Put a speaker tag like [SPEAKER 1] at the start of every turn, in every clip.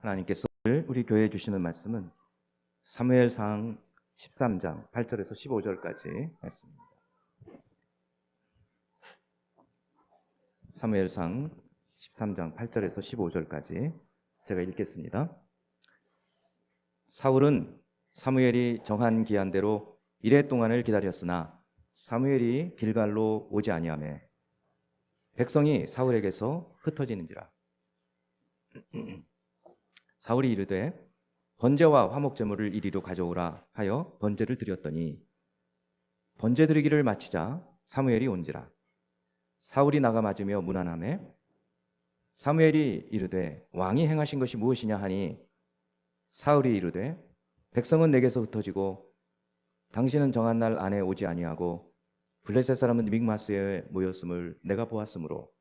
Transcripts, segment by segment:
[SPEAKER 1] 하나님께서 우리 교회에 주시는 말씀은 사무엘상 13장 8절에서 15절까지 말씀입니다. 사무엘상 13장 8절에서 15절까지 제가 읽겠습니다. 사울은 사무엘이 정한 기한대로 이레 동안을 기다렸으나 사무엘이 길갈로 오지 아니하매 백성이 사울에게서 흩어지는지라. 사울이 이르되 번제와 화목제물을 이리로 가져오라 하여 번제를 드렸더니 번제 드리기를 마치자 사무엘이 온지라. 사울이 나가 맞으며 문안하매 사무엘이 이르되 왕이 행하신 것이 무엇이냐 하니 사울이 이르되 백성은 내게서 흩어지고 당신은 정한 날 안에 오지 아니하고 블레셋 사람은 믹마스에 모였음을 내가 보았으므로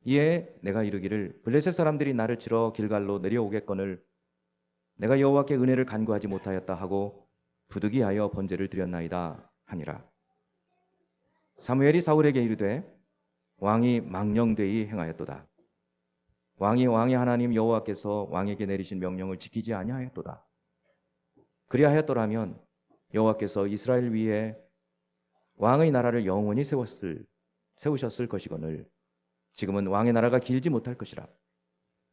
[SPEAKER 1] 이에 내가 이르기를 블레셋 사람들이 나를 치러 길갈로 내려오겠거늘 내가 여호와께 은혜를 간구하지 못하였다 하고 부득이하여 번제를 드렸나이다 하니라. 사무엘이 사울에게 이르되 왕이 망령되이 행하였도다. 왕이 하나님 여호와께서 왕에게 내리신 명령을 지키지 아니하였도다. 그리하였더라면 여호와께서 이스라엘 위에 왕의 나라를 영원히 세우셨을 것이거늘 지금은 왕의 나라가 길지 못할 것이라.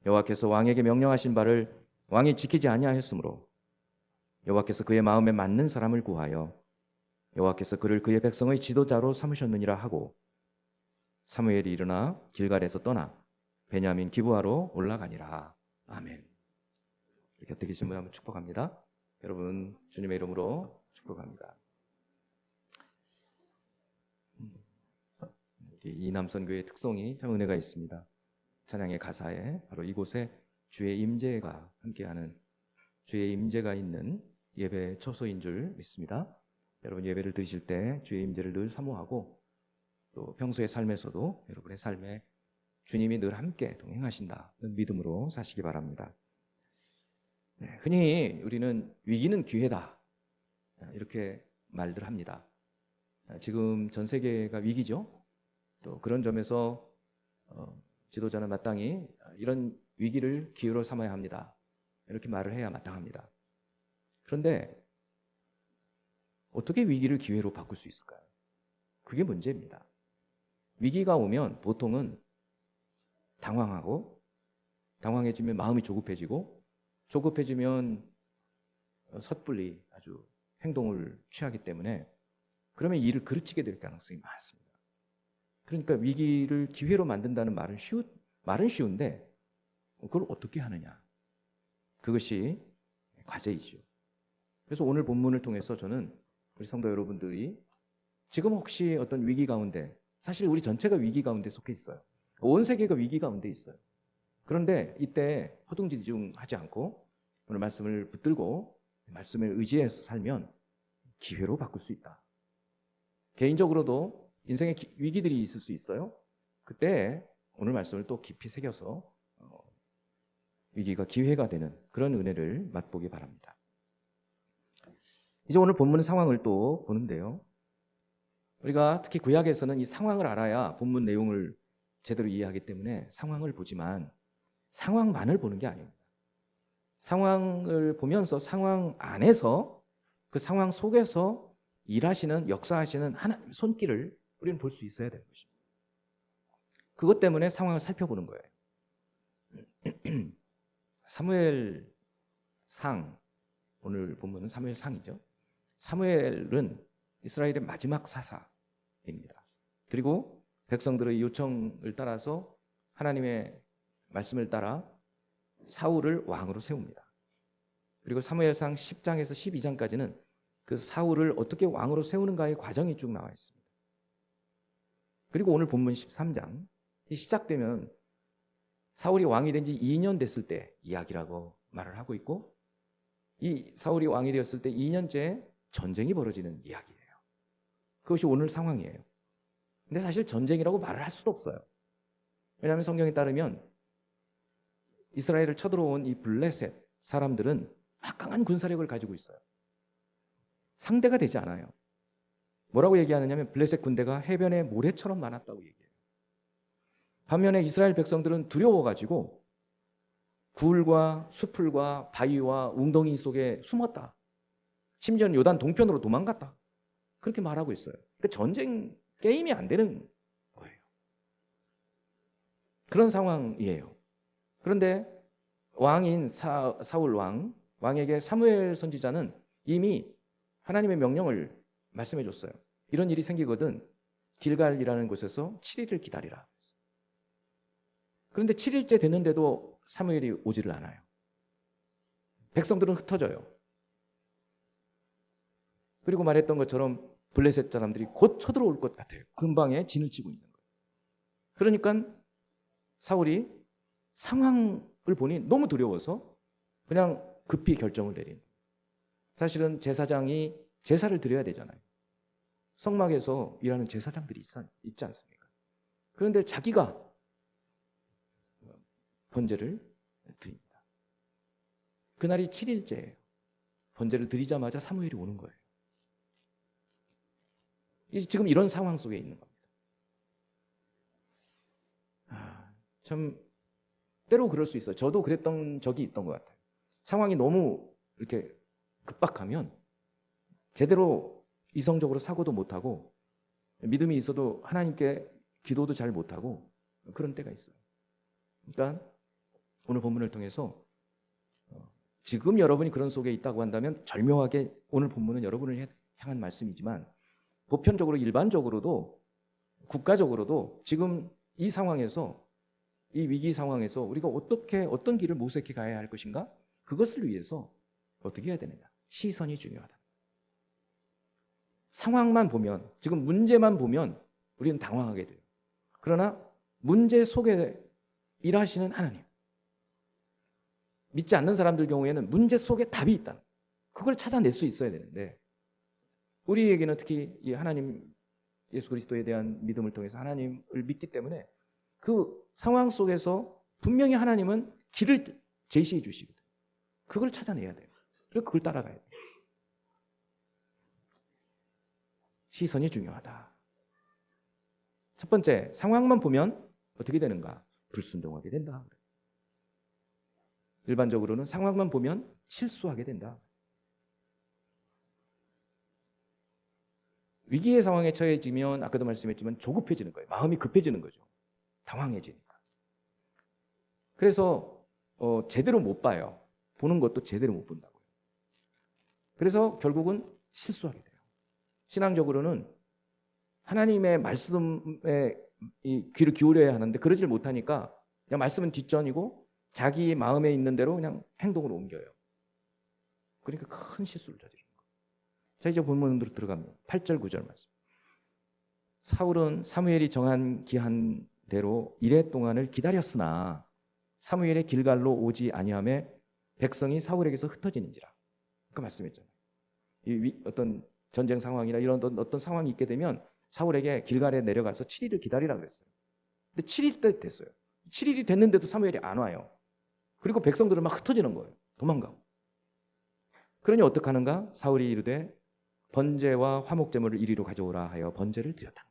[SPEAKER 1] 여호와께서 왕에게 명령하신 바를 왕이 지키지 아니하였으므로 여호와께서 그의 마음에 맞는 사람을 구하여 여호와께서 그를 그의 백성의 지도자로 삼으셨느니라 하고 사무엘이 일어나 길갈에서 떠나 베냐민 기브아로 올라가니라. 아멘. 곁에 계신 분 한번 축복합니다. 여러분 주님의 이름으로 축복합니다. 이남선교의 특성이 참 은혜가 있습니다. 찬양의 가사에 바로 이곳에 주의 임재가 함께하는 주의 임재가 있는 예배 처소인 줄 믿습니다. 여러분 예배를 드리실 때 주의 임재를 늘 사모하고 또 평소의 삶에서도 여러분의 삶에 주님이 늘 함께 동행하신다는 믿음으로 사시기 바랍니다. 흔히 우리는 위기는 기회다 이렇게 말들 합니다. 지금 전 세계가 위기죠. 또 그런 점에서 지도자는 마땅히 이런 위기를 기회로 삼아야 합니다. 이렇게 말을 해야 마땅합니다. 그런데 어떻게 위기를 기회로 바꿀 수 있을까요? 그게 문제입니다. 위기가 오면 보통은 당황해지면 마음이 조급해지면 섣불리 아주 행동을 취하기 때문에 그러면 일을 그르치게 될 가능성이 많습니다. 그러니까 위기를 기회로 만든다는 말은 쉬운데 그걸 어떻게 하느냐. 그것이 과제이죠. 그래서 오늘 본문을 통해서 저는 우리 성도 여러분들이 지금 혹시 어떤 위기 가운데, 사실 우리 전체가 위기 가운데 속해 있어요. 온 세계가 위기 가운데 있어요. 그런데 이때 허둥지둥하지 않고 오늘 말씀을 붙들고 말씀을 의지해서 살면 기회로 바꿀 수 있다. 개인적으로도 인생에 위기들이 있을 수 있어요. 그때 오늘 말씀을 또 깊이 새겨서 위기가 기회가 되는 그런 은혜를 맛보기 바랍니다. 이제 오늘 본문 상황을 또 보는데요. 우리가 특히 구약에서는 이 상황을 알아야 본문 내용을 제대로 이해하기 때문에 상황을 보지만 상황만을 보는 게 아닙니다. 상황을 보면서 상황 안에서 그 상황 속에서 일하시는, 역사하시는 하나님의 손길을 우리는 볼 수 있어야 되는 것입니다. 그것 때문에 상황을 살펴보는 거예요. 사무엘상, 오늘 본문은 사무엘상이죠. 사무엘은 이스라엘의 마지막 사사입니다. 그리고 백성들의 요청을 따라서 하나님의 말씀을 따라 사울을 왕으로 세웁니다. 그리고 사무엘상 10장에서 12장까지는 그 사울을 어떻게 왕으로 세우는가의 과정이 쭉 나와 있습니다. 그리고 오늘 본문 13장 시작되면 사울이 왕이 된 지 2년 됐을 때 이야기라고 말을 하고 있고 이 사울이 왕이 되었을 때 2년째 전쟁이 벌어지는 이야기예요. 그것이 오늘 상황이에요. 근데 사실 전쟁이라고 말을 할 수도 없어요. 왜냐하면 성경에 따르면 이스라엘을 쳐들어온 이 블레셋 사람들은 막강한 군사력을 가지고 있어요. 상대가 되지 않아요. 뭐라고 얘기하느냐면 블레셋 군대가 해변에 모래처럼 많았다고 얘기해요. 반면에 이스라엘 백성들은 두려워가지고 굴과 수풀과 바위와 웅덩이 속에 숨었다. 심지어는 요단 동편으로 도망갔다. 그렇게 말하고 있어요. 그러니까 전쟁 게임이 안 되는 거예요. 그런 상황이에요. 그런데 왕인 사울 왕에게 사무엘 선지자는 이미 하나님의 명령을 말씀해 줬어요. 이런 일이 생기거든 길갈이라는 곳에서 7일을 기다리라. 그런데 7일째 됐는데도 사무엘이 오지를 않아요. 백성들은 흩어져요. 그리고 말했던 것처럼 블레셋 사람들이 곧 쳐들어올 것 같아요. 근방에 진을 치고 있는 거예요. 그러니까 사울이 상황을 보니 너무 두려워서 그냥 급히 결정을 내린 거예요. 사실은 제사장이 제사를 드려야 되잖아요. 성막에서 일하는 제사장들이 있지 않습니까? 그런데 자기가 번제를 드립니다. 그날이 7일째예요. 번제를 드리자마자 사무엘이 오는 거예요. 지금 이런 상황 속에 있는 겁니다. 참 때로 그럴 수 있어요. 저도 그랬던 적이 있던 것 같아요. 상황이 너무 이렇게 급박하면 제대로 이성적으로 사고도 못하고 믿음이 있어도 하나님께 기도도 잘 못하고 그런 때가 있어요. 그러니까 오늘 본문을 통해서 지금 여러분이 그런 속에 있다고 한다면 절묘하게 오늘 본문은 여러분을 향한 말씀이지만 보편적으로 일반적으로도 국가적으로도 지금 이 상황에서 이 위기 상황에서 우리가 어떤 길을 모색해 가야 할 것인가? 그것을 위해서 어떻게 해야 되느냐? 시선이 중요하다. 상황만 보면 지금 문제만 보면 우리는 당황하게 돼요. 그러나 문제 속에 일하시는 하나님 믿지 않는 사람들 경우에는 문제 속에 답이 있다. 그걸 찾아낼 수 있어야 되는데 우리에게는 특히 이 하나님 예수 그리스도에 대한 믿음을 통해서 하나님을 믿기 때문에 그 상황 속에서 분명히 하나님은 길을 제시해 주시거든요. 그걸 찾아내야 돼요. 그리고 그걸 따라가야 돼요. 시선이 중요하다. 첫 번째, 상황만 보면 어떻게 되는가? 불순종하게 된다. 일반적으로는 상황만 보면 실수하게 된다. 위기의 상황에 처해지면 아까도 말씀했지만 조급해지는 거예요. 마음이 급해지는 거죠. 당황해지니까. 그래서 제대로 못 봐요. 보는 것도 제대로 못 본다고요. 그래서 결국은 실수하게 돼요. 신앙적으로는 하나님의 말씀에 귀를 기울여야 하는데 그러질 못하니까 그냥 말씀은 뒷전이고 자기 마음에 있는 대로 그냥 행동으로 옮겨요. 그러니까 큰 실수를 저지르는 거예요. 자, 이제 본문으로 들어갑니다. 8절 9절 말씀. 사울은 사무엘이 정한 기한대로 이레 동안을 기다렸으나 사무엘의 길갈로 오지 아니하며 백성이 사울에게서 흩어지는지라. 그 말씀했잖아요. 어떤 전쟁 상황이나 이런 어떤 상황이 있게 되면 사울에게 길갈에 내려가서 7일을 기다리라 그랬어요. 근데 7일 때 됐어요. 7일이 됐는데도 사무엘이 안 와요. 그리고 백성들은 막 흩어지는 거예요. 도망가고. 그러니 어떻게 하는가? 사울이 이르되 번제와 화목제물을 이리로 가져오라 하여 번제를 드렸다.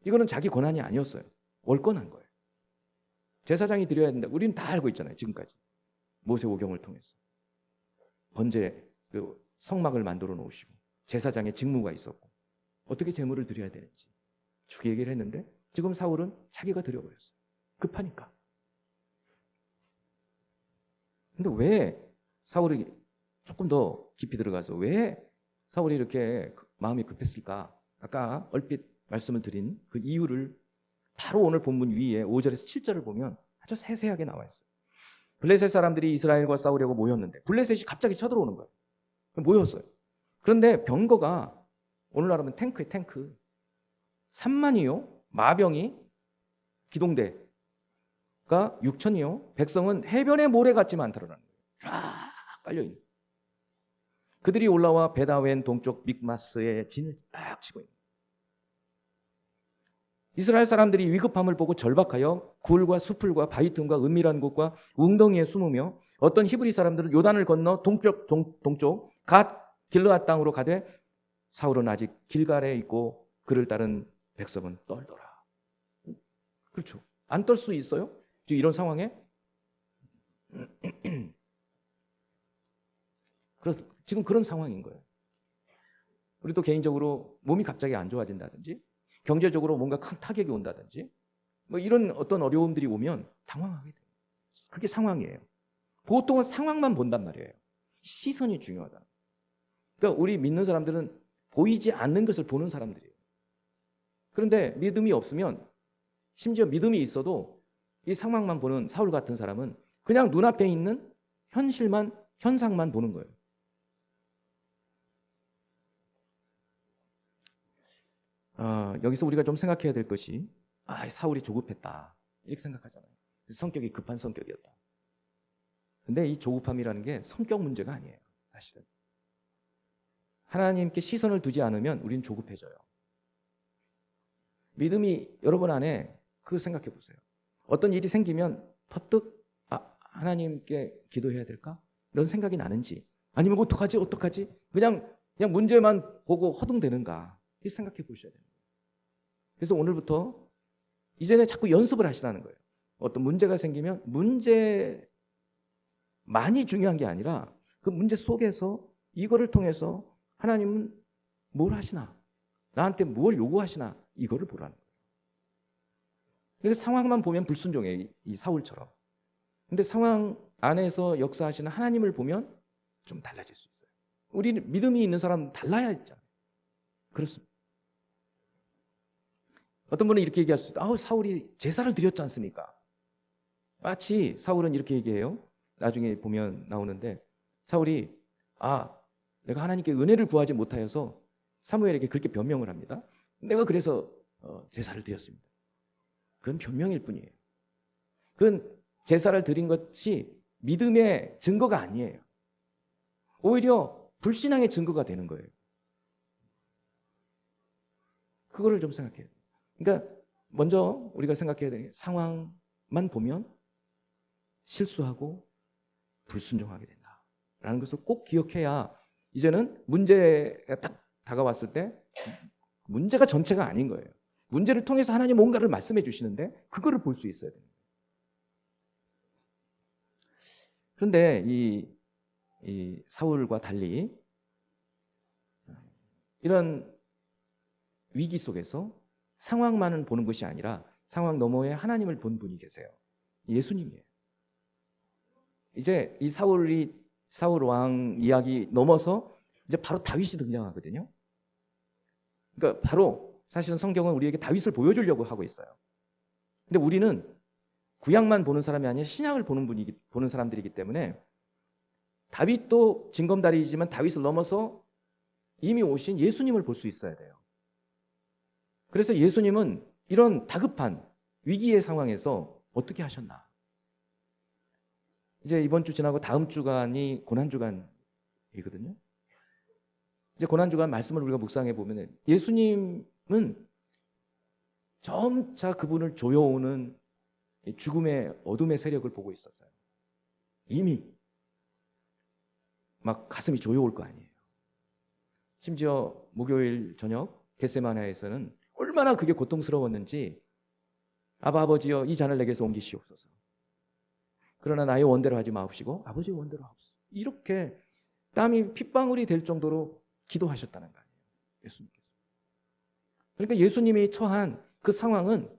[SPEAKER 1] 이거는 자기 권한이 아니었어요. 월권한 거예요. 제사장이 드려야 된다. 우리는 다 알고 있잖아요. 지금까지. 모세오경을 통해서. 번제, 성막을 만들어 놓으시고 제사장의 직무가 있었고 어떻게 제물을 드려야 되는지 쭉 얘기를 했는데 지금 사울은 자기가 드려버렸어요. 급하니까. 근데 왜 사울이 조금 더 깊이 들어가서 왜 사울이 이렇게 마음이 급했을까? 아까 얼핏 말씀을 드린 그 이유를 바로 오늘 본문 위에 5절에서 7절을 보면 아주 세세하게 나와 있어요. 블레셋 사람들이 이스라엘과 싸우려고 모였는데 블레셋이 갑자기 쳐들어오는 거예요. 모였어요. 그런데 병거가 오늘날 하면 탱크에 탱크 3만이요. 마병이 기동대가 6천이요. 백성은 해변의 모래같이 많다라는 거예요. 쫙 깔려있는 거예요. 그들이 올라와 베다웬 동쪽 믹마스에 진을 딱 치고 있는 거예요. 이스라엘 사람들이 위급함을 보고 절박하여 굴과 수풀과 바위 틈과 은밀한 곳과 웅덩이에 숨으며 어떤 히브리 사람들은 요단을 건너 동쪽 갓 길르앗 땅으로 가되 사울은 아직 길갈에 있고 그를 따른 백성은 떨더라. 그렇죠. 안 떨 수 있어요? 지금 이런 상황에 지금 그런 상황인 거예요. 우리도 개인적으로 몸이 갑자기 안 좋아진다든지 경제적으로 뭔가 큰 타격이 온다든지 뭐 이런 어떤 어려움들이 오면 당황하게 돼요. 그게 상황이에요. 보통은 상황만 본단 말이에요. 시선이 중요하다. 그러니까 우리 믿는 사람들은 보이지 않는 것을 보는 사람들이에요. 그런데 믿음이 없으면, 심지어 믿음이 있어도 이 상황만 보는 사울 같은 사람은 그냥 눈앞에 있는 현실만, 현상만 보는 거예요. 여기서 우리가 좀 생각해야 될 것이, 사울이 조급했다 이렇게 생각하잖아요. 성격이 급한 성격이었다. 근데 이 조급함이라는 게 성격 문제가 아니에요. 사실은 하나님께 시선을 두지 않으면 우리는 조급해져요. 믿음이 여러분 안에, 그거 생각해 보세요. 어떤 일이 생기면 퍼뜩 하나님께 기도해야 될까? 이런 생각이 나는지, 아니면 어떡하지? 그냥 문제만 보고 허둥대는가? 이 생각해 보셔야 됩니다. 그래서 오늘부터 이제는 자꾸 연습을 하시라는 거예요. 어떤 문제가 생기면 문제만이 중요한 게 아니라 그 문제 속에서 이거를 통해서 하나님은 뭘 하시나? 나한테 뭘 요구하시나? 이거를 보라는 거예요. 그래서 상황만 보면 불순종해요. 이 사울처럼. 근데 상황 안에서 역사하시는 하나님을 보면 좀 달라질 수 있어요. 우리 믿음이 있는 사람은 달라야 했잖아요. 그렇습니다. 어떤 분은 이렇게 얘기할 수 있어요. 사울이 제사를 드렸지 않습니까? 마치 사울은 이렇게 얘기해요. 나중에 보면 나오는데, 사울이 내가 하나님께 은혜를 구하지 못하여서 사무엘에게 그렇게 변명을 합니다. 내가 그래서 제사를 드렸습니다. 그건 변명일 뿐이에요. 그건 제사를 드린 것이 믿음의 증거가 아니에요. 오히려 불신앙의 증거가 되는 거예요. 그거를 좀 생각해요. 그러니까 먼저 우리가 생각해야 되는 게, 상황만 보면 실수하고 불순종하게 된다라는 것을 꼭 기억해야, 이제는 문제가 딱 다가왔을 때 문제가 전체가 아닌 거예요. 문제를 통해서 하나님 뭔가를 말씀해 주시는데 그거를 볼 수 있어야 됩니다. 그런데 이 사울과 달리 이런 위기 속에서 상황만을 보는 것이 아니라 상황 너머에 하나님을 본 분이 계세요. 예수님이에요. 이제 이 사울 왕 이야기 넘어서 이제 바로 다윗이 등장하거든요. 그러니까 바로 사실은 성경은 우리에게 다윗을 보여주려고 하고 있어요. 근데 우리는 구약만 보는 사람이 아니라 신약을 보는 사람들이기 때문에 다윗도 징검다리이지만 다윗을 넘어서 이미 오신 예수님을 볼 수 있어야 돼요. 그래서 예수님은 이런 다급한 위기의 상황에서 어떻게 하셨나? 이제 이번 주 지나고 다음 주간이 고난주간이거든요. 이제 고난주간 말씀을 우리가 묵상해 보면 예수님은 점차 그분을 조여오는 죽음의 어둠의 세력을 보고 있었어요. 이미 막 가슴이 조여올 거 아니에요. 심지어 목요일 저녁 겟세마네에서는 얼마나 그게 고통스러웠는지, 아버지여 이 잔을 내게서 옮기시옵소서. 그러나 나의 원대로 하지 마옵시고 아버지의 원대로 하옵소서. 이렇게 땀이 핏방울이 될 정도로 기도하셨다는 거 아니에요, 예수님께서. 그러니까 예수님이 처한 그 상황은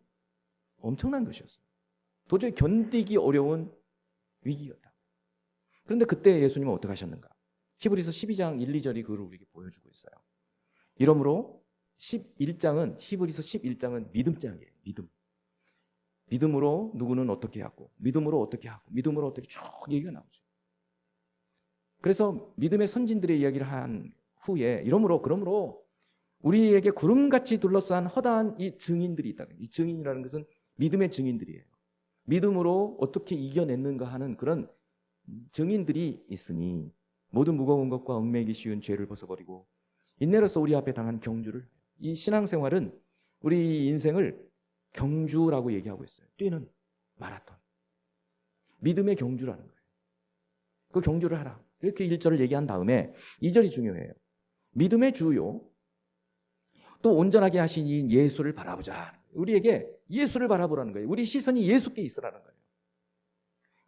[SPEAKER 1] 엄청난 것이었어요. 도저히 견디기 어려운 위기였다. 그런데 그때 예수님은 어떻게 하셨는가? 히브리서 12장 1, 2절이 그걸 우리에게 보여주고 있어요. 이러므로 11장은, 히브리서 11장은 믿음장이에요. 믿음으로 누구는 어떻게 하고, 믿음으로 어떻게 하고, 믿음으로 어떻게 쭉 얘기가 나오죠. 그래서 믿음의 선진들의 이야기를 한 후에, 그러므로 우리에게 구름같이 둘러싼 허다한 이 증인들이 있다. 이 증인이라는 것은 믿음의 증인들이에요. 믿음으로 어떻게 이겨냈는가 하는 그런 증인들이 있으니 모든 무거운 것과 얽매이기 쉬운 죄를 벗어버리고 인내로서 우리 앞에 당한 경주를, 이 신앙생활은 우리 인생을 경주라고 얘기하고 있어요. 뛰는 마라톤, 믿음의 경주라는 거예요. 그 경주를 하라, 이렇게 1절을 얘기한 다음에 2절이 중요해요. 믿음의 주요 또 온전하게 하신 이 예수를 바라보자. 우리에게 예수를 바라보라는 거예요. 우리 시선이 예수께 있으라는 거예요.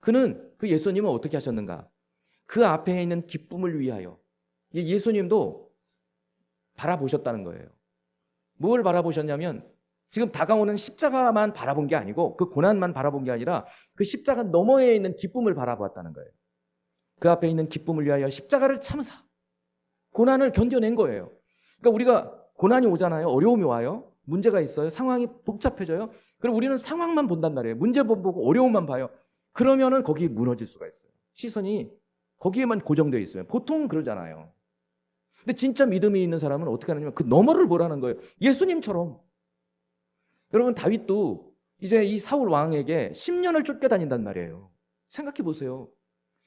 [SPEAKER 1] 그 예수님은 어떻게 하셨는가? 그 앞에 있는 기쁨을 위하여. 예수님도 바라보셨다는 거예요. 뭘 바라보셨냐면 지금 다가오는 십자가만 바라본 게 아니고 그 고난만 바라본 게 아니라 그 십자가 너머에 있는 기쁨을 바라보았다는 거예요. 그 앞에 있는 기쁨을 위하여 십자가를 참으사 고난을 견뎌낸 거예요. 그러니까 우리가 고난이 오잖아요. 어려움이 와요. 문제가 있어요. 상황이 복잡해져요. 그럼 우리는 상황만 본단 말이에요. 문제만 보고 어려움만 봐요. 그러면은 거기에 무너질 수가 있어요. 시선이 거기에만 고정되어 있어요. 보통 그러잖아요. 근데 진짜 믿음이 있는 사람은 어떻게 하느냐면 그 너머를 보라는 거예요. 예수님처럼. 여러분 다윗도 이제 이 사울 왕에게 10년을 쫓겨다닌단 말이에요. 생각해 보세요.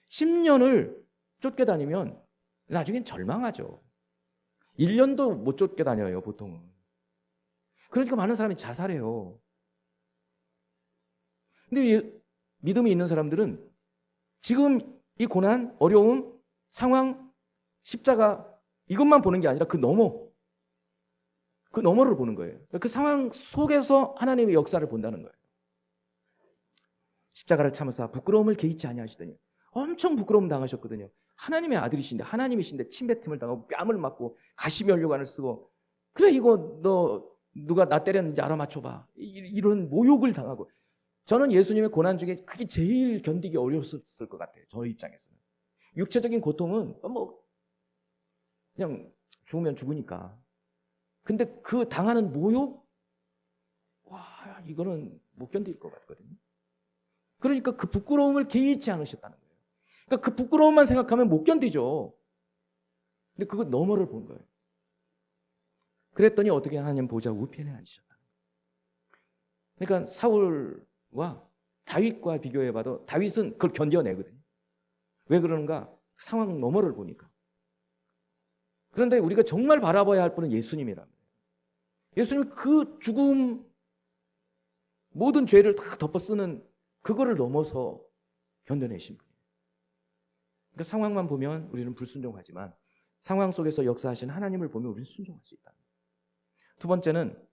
[SPEAKER 1] 10년을 쫓겨다니면 나중엔 절망하죠. 1년도 못 쫓겨다녀요, 보통은. 그러니까 많은 사람이 자살해요. 근데 믿음이 있는 사람들은 지금 이 고난, 어려움, 상황, 십자가 이것만 보는 게 아니라 그 너머를 보는 거예요. 그 상황 속에서 하나님의 역사를 본다는 거예요. 십자가를 참으사 부끄러움을 개의치 아니하시더니 엄청 부끄러움 당하셨거든요. 하나님의 아들이신데 하나님이신데 침뱉음을 당하고 뺨을 맞고 가시면류관을 쓰고 그래 이거 너 누가 나 때렸는지 알아맞혀봐. 이런 모욕을 당하고 저는 예수님의 고난 중에 그게 제일 견디기 어려웠을 것 같아요. 저 입장에서는. 육체적인 고통은 뭐 그냥 죽으면 죽으니까. 근데 그 당하는 모욕? 와, 이거는 못 견딜 것 같거든요. 그러니까 그 부끄러움을 개의치 않으셨다는 거예요. 그러니까 그 부끄러움만 생각하면 못 견디죠. 근데 그거 너머를 본 거예요. 그랬더니 어떻게 하나님 보좌 우편에 앉으셨다. 그러니까 사울과 다윗과 비교해봐도 다윗은 그걸 견뎌내거든요. 왜 그러는가? 상황 너머를 보니까. 그런데 우리가 정말 바라봐야 할 분은 예수님이랍니다. 예수님은 그 죽음, 모든 죄를 다 덮어쓰는 그거를 넘어서 견뎌내신 분이에요. 그러니까 상황만 보면 우리는 불순종하지만 상황 속에서 역사하신 하나님을 보면 우리는 순종할 수 있다. 두 번째는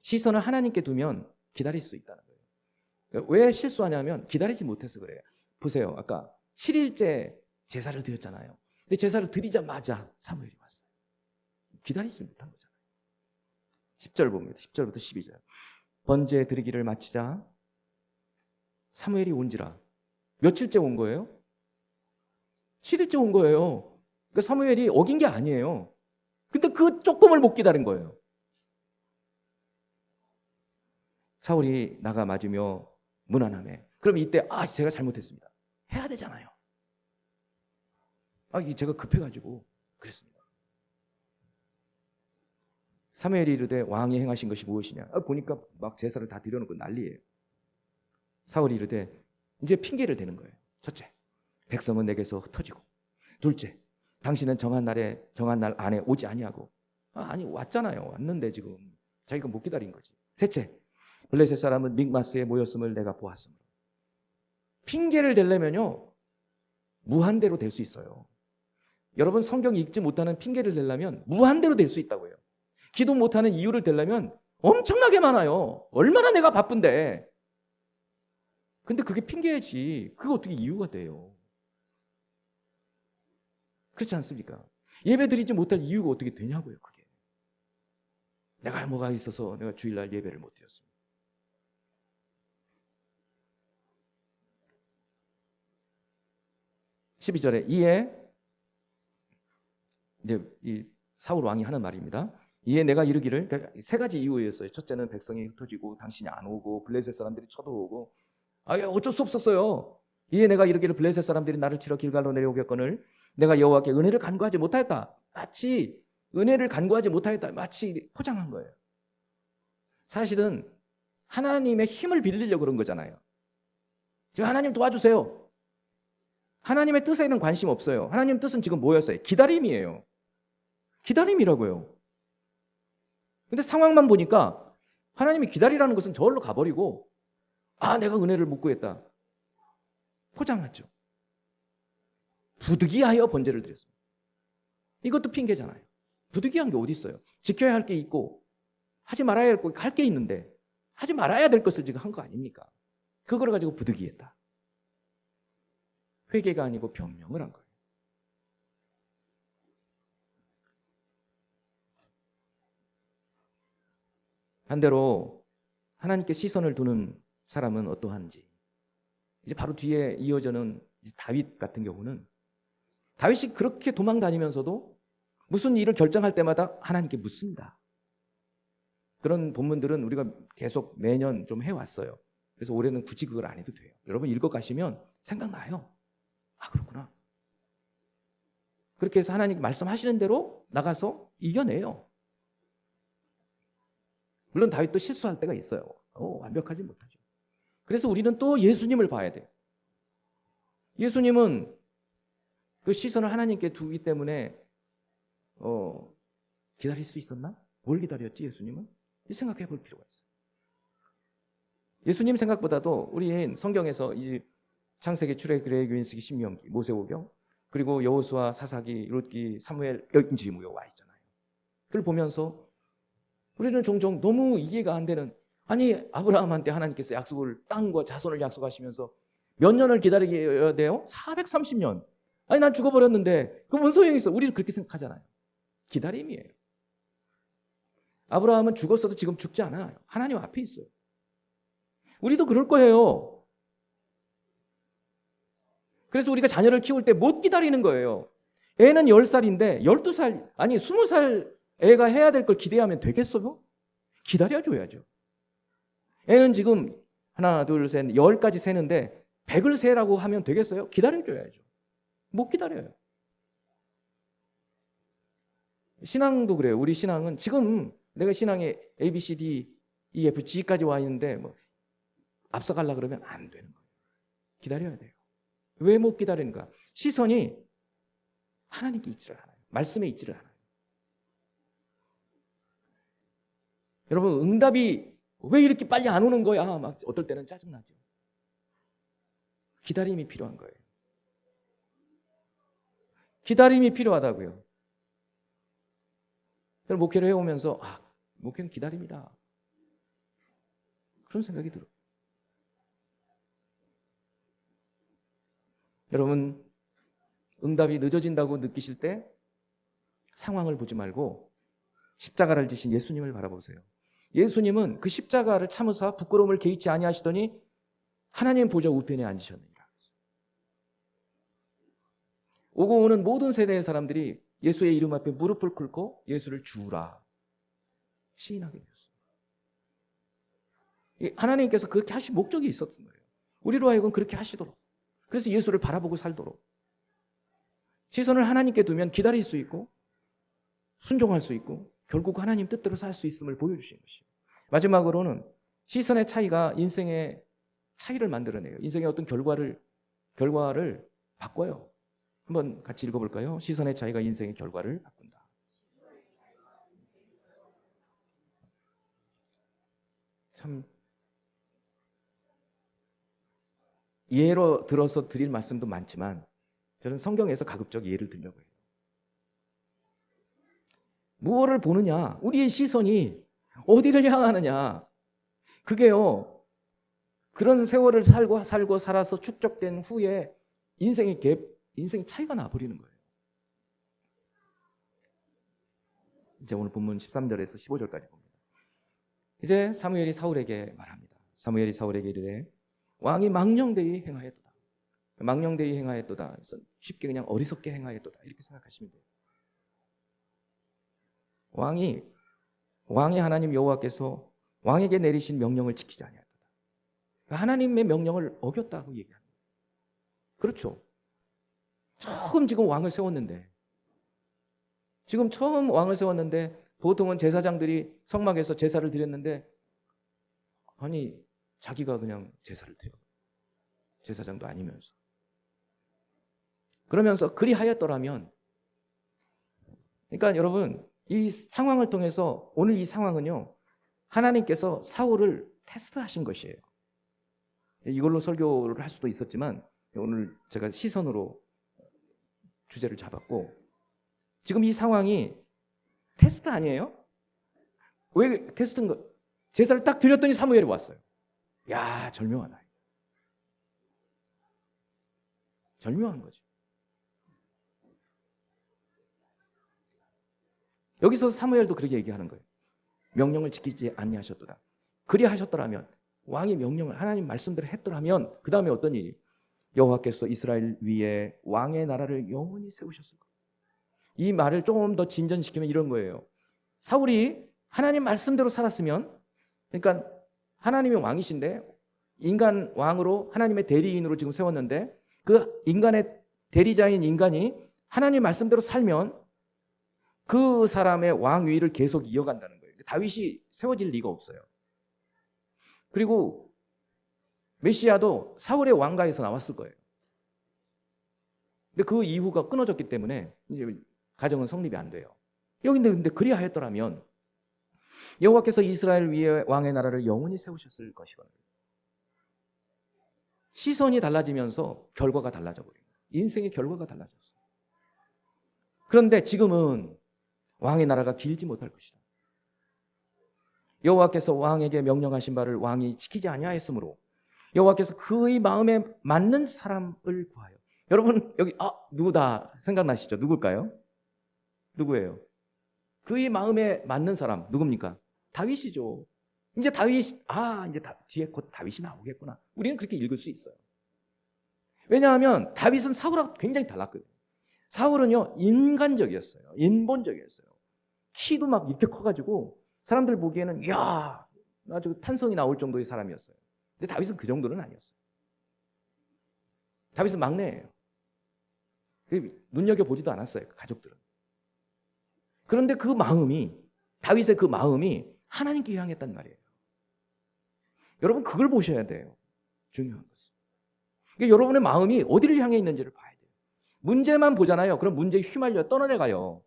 [SPEAKER 1] 시선을 하나님께 두면 기다릴 수 있다는 거예요. 왜 실수하냐면 기다리지 못해서 그래요. 보세요. 아까 7일째 제사를 드렸잖아요. 근데 제사를 드리자마자 사무엘이 왔어요. 기다리지 못한 거잖아요. 10절 봅니다. 10절부터 12절. 번제 드리기를 마치자 사무엘이 온지라. 며칠째 온 거예요? 7일째 온 거예요. 그러니까 사무엘이 어긴 게 아니에요. 근데 그 조금을 못 기다린 거예요. 사울이 나가 맞으며 무난함에. 그럼 이때 제가 잘못했습니다. 해야 되잖아요. 제가 급해가지고 그랬습니다. 사무엘이 이르되 왕이 행하신 것이 무엇이냐? 보니까 막 제사를 다 드려놓고 난리예요. 사울이 이르되 이제 핑계를 대는 거예요. 첫째, 백성은 내게서 흩어지고. 둘째, 당신은 정한 날 안에 오지 아니하고. 아니 왔잖아요. 왔는데 지금 자기가 못 기다린 거지. 셋째, 블레셋 사람은 믹마스에 모였음을 내가 보았습니다. 핑계를 대려면요 무한대로 될 수 있어요. 여러분 성경 읽지 못하는 핑계를 대려면 무한대로 될 수 있다고요. 기도 못하는 이유를 대려면 엄청나게 많아요. 얼마나 내가 바쁜데. 근데 그게 핑계지. 그게 어떻게 이유가 돼요? 그렇지 않습니까? 예배 드리지 못할 이유가 어떻게 되냐고요, 그게. 내가 뭐가 있어서 내가 주일날 예배를 못 드렸습니다. 12절에 이에 이제 이 사울 왕이 하는 말입니다. 이에 내가 이르기를, 그러니까 세 가지 이유였어요. 첫째는 백성이 흩어지고 당신이 안 오고 블레셋 사람들이 쳐들어오고 어쩔 수 없었어요. 이에 내가 이르기를 블레셋 사람들이 나를 치러 길갈로 내려오겠거늘 내가 여호와께 은혜를 간구하지 못하였다. 마치 은혜를 간구하지 못하였다. 마치 포장한 거예요. 사실은 하나님의 힘을 빌리려고 그런 거잖아요. 지금 하나님 도와주세요. 하나님의 뜻에는 관심 없어요. 하나님 뜻은 지금 뭐였어요? 기다림이에요. 기다림이라고요. 근데 상황만 보니까 하나님이 기다리라는 것은 저절로 가버리고 내가 은혜를 못 구했다. 포장하죠. 부득이하여 번제를 드렸습니다. 이것도 핑계잖아요. 부득이한 게 어디 있어요? 지켜야 할 게 있고 하지 말아야 할 게 있는데 하지 말아야 될 것을 지금 한 거 아닙니까? 그거를 가지고 부득이했다. 회개가 아니고 변명을 한 거예요. 반대로 하나님께 시선을 두는 사람은 어떠한지, 이제 바로 뒤에 이어져는 다윗 같은 경우는 다윗이 그렇게 도망 다니면서도 무슨 일을 결정할 때마다 하나님께 묻습니다. 그런 본문들은 우리가 계속 매년 좀 해왔어요. 그래서 올해는 굳이 그걸 안 해도 돼요. 여러분 읽어가시면 생각나요. 아, 그렇구나. 그렇게 해서 하나님 말씀하시는 대로 나가서 이겨내요. 물론 다윗도 실수할 때가 있어요. 완벽하지 못하죠. 그래서 우리는 또 예수님을 봐야 돼요. 예수님은 그 시선을 하나님께 두기 때문에 기다릴 수 있었나? 뭘 기다렸지 예수님은? 생각해 볼 필요가 있어요. 예수님 생각보다도 우리 성경에서 이 창세기, 출애굽기, 레위기, 신명기, 모세오경, 그리고 여호수아, 사사기, 룻기, 사무엘, 임지무효 와 있잖아요. 그걸 보면서 우리는 종종 너무 이해가 안 되는, 아니 아브라함한테 하나님께서 약속을, 땅과 자손을 약속하시면서 몇 년을 기다려야 돼요? 430년. 아니 난 죽어버렸는데 그 뭔 소용이 있어? 우리는 그렇게 생각하잖아요. 기다림이에요. 아브라함은 죽었어도 지금 죽지 않아요. 하나님 앞에 있어요. 우리도 그럴 거예요. 그래서 우리가 자녀를 키울 때 못 기다리는 거예요. 애는 10살인데 12살, 아니 20살 애가 해야 될 걸 기대하면 되겠어요? 기다려줘야죠. 애는 지금 하나, 둘, 셋, 10까지 세는데 100을 세라고 하면 되겠어요? 기다려줘야죠. 못 기다려요. 신앙도 그래요. 우리 신앙은 지금 내가 신앙에 A, B, C, D, E, F, G까지 와 있는데 뭐 앞서가려고 그러면 안 되는 거예요. 기다려야 돼요. 왜 못 기다리는가? 시선이 하나님께 있지를 않아요. 말씀에 있지를 않아요. 여러분 응답이 왜 이렇게 빨리 안 오는 거야? 막 어떨 때는 짜증나죠. 기다림이 필요한 거예요. 기다림이 필요하다고요. 목회를 해오면서 목회는 기다림이다. 그런 생각이 들어요. 여러분 응답이 늦어진다고 느끼실 때 상황을 보지 말고 십자가를 지신 예수님을 바라보세요. 예수님은 그 십자가를 참으사 부끄러움을 개의치 아니하시더니 하나님 보좌 우편에 앉으셨느니라. 오고 오는 모든 세대의 사람들이 예수의 이름 앞에 무릎을 꿇고 예수를 주라 시인하게 되었습니다. 하나님께서 그렇게 하신 목적이 있었던 거예요. 우리로 하여금 그렇게 하시도록. 그래서 예수를 바라보고 살도록. 시선을 하나님께 두면 기다릴 수 있고 순종할 수 있고 결국 하나님 뜻대로 살 수 있음을 보여주시는 것이에요. 마지막으로는 시선의 차이가 인생의 차이를 만들어내요. 인생의 어떤 결과를 바꿔요. 한번 같이 읽어볼까요? 시선의 차이가 인생의 결과를 바꾼다. 참 예로 들어서 드릴 말씀도 많지만 저는 성경에서 가급적 예를 들려고 해요. 무엇을 보느냐? 우리의 시선이 어디를 향하느냐? 그게요. 그런 세월을 살고 살아서 축적된 후에 인생의 차이가 나버리는 거예요. 이제 오늘 본문 13절에서 15절까지 봅니다. 이제 사무엘이 사울에게 말합니다. 사무엘이 사울에게 이르되 왕이 망령되이 행하였도다. 망령되이 행하였도다. 쉽게 그냥 어리석게 행하였도다. 이렇게 생각하시면 돼요. 왕이 하나님 여호와께서 왕에게 내리신 명령을 지키지 아니하였도다. 하나님의 명령을 어겼다고 얘기합니다. 그렇죠. 처음 지금 왕을 세웠는데 보통은 제사장들이 성막에서 제사를 드렸는데 아니 자기가 그냥 제사를 드려. 제사장도 아니면서. 그러면서 그리하였더라면, 그러니까 여러분 이 상황을 통해서 오늘 이 상황은요 하나님께서 사울을 테스트하신 것이에요. 이걸로 설교를 할 수도 있었지만 오늘 제가 시선으로 주제를 잡았고, 지금 이 상황이 테스트 아니에요? 왜 테스트인가? 제사를 딱 드렸더니 사무엘이 왔어요. 야, 절묘하다. 절묘한 거죠. 여기서 사무엘도 그렇게 얘기하는 거예요. 명령을 지키지 아니하셨도다. 그리하셨더라면, 왕이 명령을 하나님 말씀대로 했더라면 그 다음에 어떤 일이? 여호와께서 이스라엘 위에 왕의 나라를 영원히 세우셨을 거예요. 이 말을 조금 더 진전시키면 이런 거예요. 사울이 하나님 말씀대로 살았으면, 그러니까 하나님이 왕이신데 인간 왕으로 하나님의 대리인으로 지금 세웠는데 그 인간의 대리자인 인간이 하나님 말씀대로 살면 그 사람의 왕위를 계속 이어간다는 거예요. 다윗이 세워질 리가 없어요. 그리고 메시아도 사울의 왕가에서 나왔을 거예요. 근데 그 이후가 끊어졌기 때문에 이제 가정은 성립이 안 돼요. 여기 근데 그리하였더라면 여호와께서 이스라엘 위에 왕의 나라를 영원히 세우셨을 것이거든요. 시선이 달라지면서 결과가 달라져 버려요. 인생의 결과가 달라졌어요. 그런데 지금은 왕의 나라가 길지 못할 것이다. 여호와께서 왕에게 명령하신 바를 왕이 지키지 아니하였으므로 여호와께서 그의 마음에 맞는 사람을 구하여. 여러분 여기 누구다 생각나시죠? 누굴까요? 누구예요? 그의 마음에 맞는 사람 누굽니까? 다윗이죠. 이제 뒤에 곧 다윗이 나오겠구나. 우리는 그렇게 읽을 수 있어요. 왜냐하면 다윗은 사울하고 굉장히 달랐거든요. 사울은요 인간적이었어요. 인본적이었어요. 키도 막 이렇게 커가지고 사람들 보기에는 이야 아주 탄성이 나올 정도의 사람이었어요. 근데 다윗은 그 정도는 아니었어요. 다윗은 막내예요. 눈여겨보지도 않았어요. 가족들은. 그런데 다윗의 그 마음이 하나님께 향했단 말이에요. 여러분 그걸 보셔야 돼요. 중요한 것은. 그러니까 여러분의 마음이 어디를 향해 있는지를 봐야 돼요. 문제만 보잖아요. 그럼 문제에 휘말려 떠내려가요.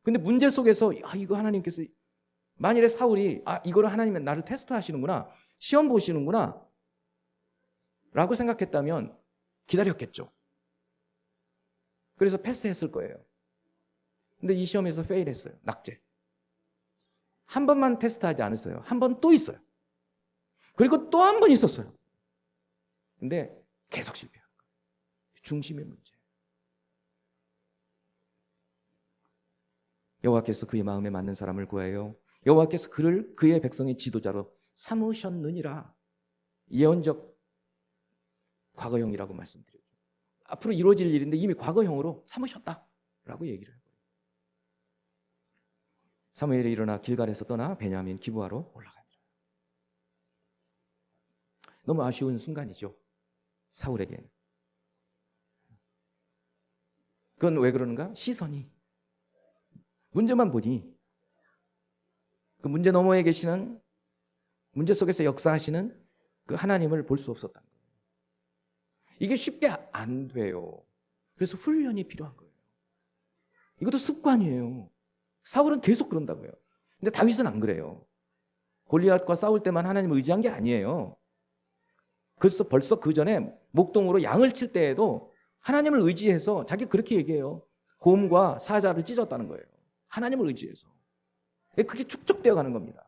[SPEAKER 1] 근데 문제 속에서 이거 하나님께서 만일에 사울이 이거를 하나님은 나를 테스트하시는구나, 시험 보시는구나 라고 생각했다면 기다렸겠죠. 그래서 패스했을 거예요. 근데 이 시험에서 페일했어요. 낙제. 한 번만 테스트하지 않았어요. 한 번 또 있어요. 그리고 또 한 번 있었어요. 근데 계속 실패한 거예요. 중심의 문제. 여호와께서 그의 마음에 맞는 사람을 구하여 여호와께서 그를 그의 백성의 지도자로 삼으셨느니라. 예언적 과거형이라고 말씀드렸죠. 앞으로 이루어질 일인데 이미 과거형으로 삼으셨다라고 얘기를 해요. 사무엘이 일어나 길갈에서 떠나 베냐민 기브아로 올라갑니다. 너무 아쉬운 순간이죠. 사울에게는. 그건 왜 그러는가? 시선이. 문제만 보니 그 문제 너머에 계시는, 문제 속에서 역사하시는 그 하나님을 볼 수 없었다는 거예요. 이게 쉽게 안 돼요. 그래서 훈련이 필요한 거예요. 이것도 습관이에요. 사울은 계속 그런다고요. 근데 다윗은 안 그래요. 골리앗과 싸울 때만 하나님을 의지한 게 아니에요. 그래서 벌써 그 전에 목동으로 양을 칠 때에도 하나님을 의지해서 자기 그렇게 얘기해요. 곰과 사자를 찢었다는 거예요. 하나님을 의지해서. 그게 축적되어 가는 겁니다.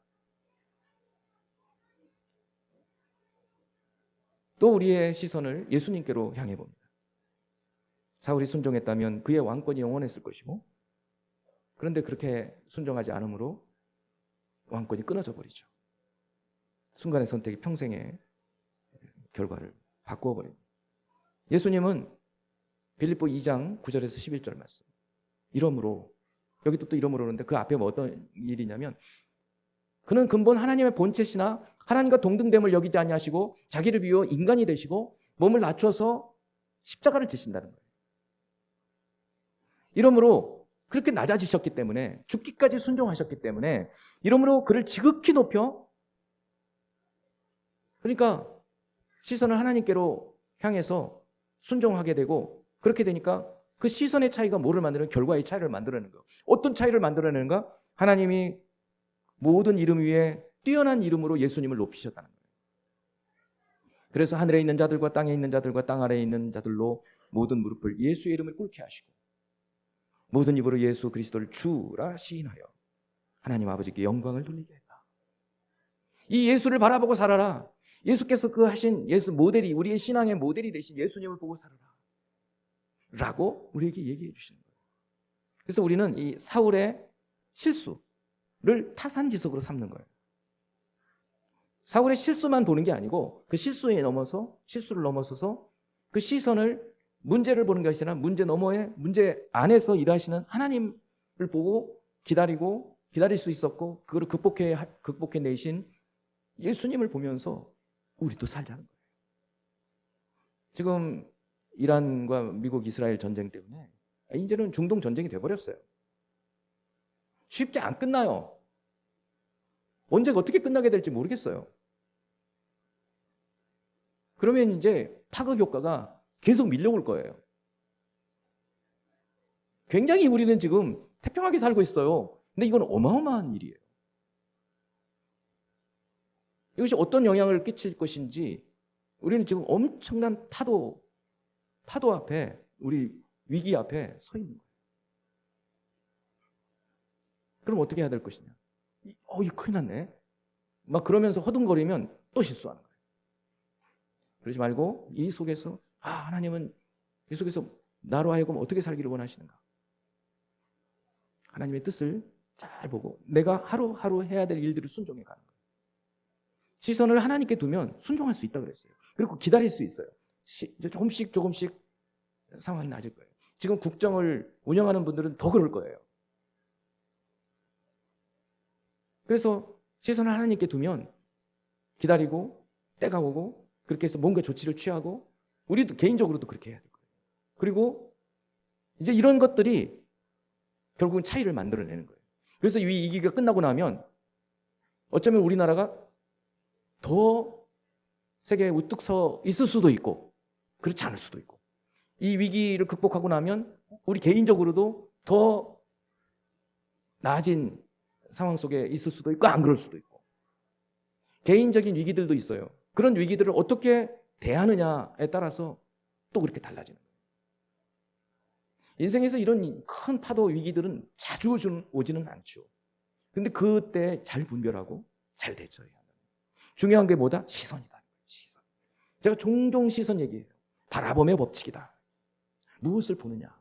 [SPEAKER 1] 또 우리의 시선을 예수님께로 향해 봅니다. 사울이 순종했다면 그의 왕권이 영원했을 것이고, 그런데 그렇게 순종하지 않으므로 왕권이 끊어져 버리죠. 순간의 선택이 평생의 결과를 바꾸어 버립니다. 예수님은 빌립보 2장 9절에서 11절 말씀. 이러므로, 여기 또 이러므로 그러는데 그 앞에 뭐 어떤 일이냐면, 그는 근본 하나님의 본체시나 하나님과 동등됨을 여기지 아니하시고 자기를 비워 인간이 되시고 몸을 낮춰서 십자가를 지신다는 거예요. 이러므로 그렇게 낮아지셨기 때문에, 죽기까지 순종하셨기 때문에, 이러므로 그를 지극히 높여, 그러니까 시선을 하나님께로 향해서 순종하게 되고, 그렇게 되니까 그 시선의 차이가 뭐를 만드는, 결과의 차이를 만들어내는 거예요. 어떤 차이를 만들어내는가? 하나님이 모든 이름 위에 뛰어난 이름으로 예수님을 높이셨다는 거예요. 그래서 하늘에 있는 자들과 땅에 있는 자들과 땅 아래에 있는 자들로 모든 무릎을 예수의 이름을 꿇게 하시고 모든 입으로 예수 그리스도를 주라 시인하여 하나님 아버지께 영광을 돌리게 했다. 이 예수를 바라보고 살아라. 예수께서 그 하신 예수 모델이, 우리의 신앙의 모델이 되신 예수님을 보고 살아라. 라고 우리에게 얘기해 주시는 거예요. 그래서 우리는 이 사울의 실수를 타산지석으로 삼는 거예요. 사울의 실수만 보는 게 아니고 그 실수를 넘어서서 그 시선을 문제를 보는 것이 아니라 문제 안에서 일하시는 하나님을 보고 기다릴 수 있었고 그걸 극복해내신 예수님을 보면서 우리도 살자는 거예요. 지금 이란과 미국 이스라엘 전쟁 때문에 이제는 중동 전쟁이 돼버렸어요. 쉽게 안 끝나요. 언제 어떻게 끝나게 될지 모르겠어요. 그러면 이제 파급 효과가 계속 밀려올 거예요. 굉장히 우리는 지금 태평하게 살고 있어요. 근데 이건 어마어마한 일이에요. 이것이 어떤 영향을 끼칠 것인지 우리는 지금 엄청난 파도 앞에, 우리 위기 앞에 서 있는 거예요. 그럼 어떻게 해야 될 것이냐? 이거 큰일 났네. 막 그러면서 허둥거리면 또 실수하는 거예요. 그러지 말고 이 속에서 하나님은 이 속에서 나로 하여금 어떻게 살기를 원하시는가? 하나님의 뜻을 잘 보고 내가 하루하루 해야 될 일들을 순종해 가는 거예요. 시선을 하나님께 두면 순종할 수 있다고 그랬어요. 그리고 기다릴 수 있어요. 조금씩 상황이 나아질 거예요. 지금 국정을 운영하는 분들은 더 그럴 거예요. 그래서 시선을 하나님께 두면 기다리고 때가 오고 그렇게 해서 뭔가 조치를 취하고 우리도 개인적으로도 그렇게 해야 될 거예요. 그리고 이제 이런 것들이 결국은 차이를 만들어내는 거예요. 그래서 이 위기가 끝나고 나면 어쩌면 우리나라가 더 세계에 우뚝 서 있을 수도 있고 그렇지 않을 수도 있고 이 위기를 극복하고 나면 우리 개인적으로도 더 나아진 상황 속에 있을 수도 있고 안 그럴 수도 있고 개인적인 위기들도 있어요. 그런 위기들을 어떻게 대하느냐에 따라서 또 그렇게 달라지는 거예요. 인생에서 이런 큰 파도 위기들은 자주 오지는 않죠. 근데 그때 잘 분별하고 잘 대처해야 합니다. 중요한 게 뭐다? 시선이다. 시선. 제가 종종 시선 얘기해요. 바라봄의 법칙이다. 무엇을 보느냐?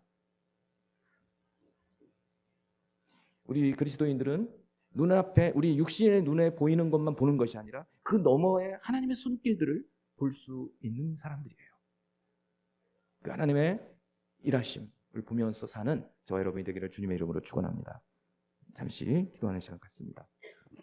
[SPEAKER 1] 우리 그리스도인들은 눈앞에 우리 육신의 눈에 보이는 것만 보는 것이 아니라 그 너머에 하나님의 손길들을 볼 수 있는 사람들이에요. 그 하나님의 일하심을 보면서 사는 저와 여러분이 되기를 주님의 이름으로 축원합니다. 잠시 기도하는 시간 갖습니다.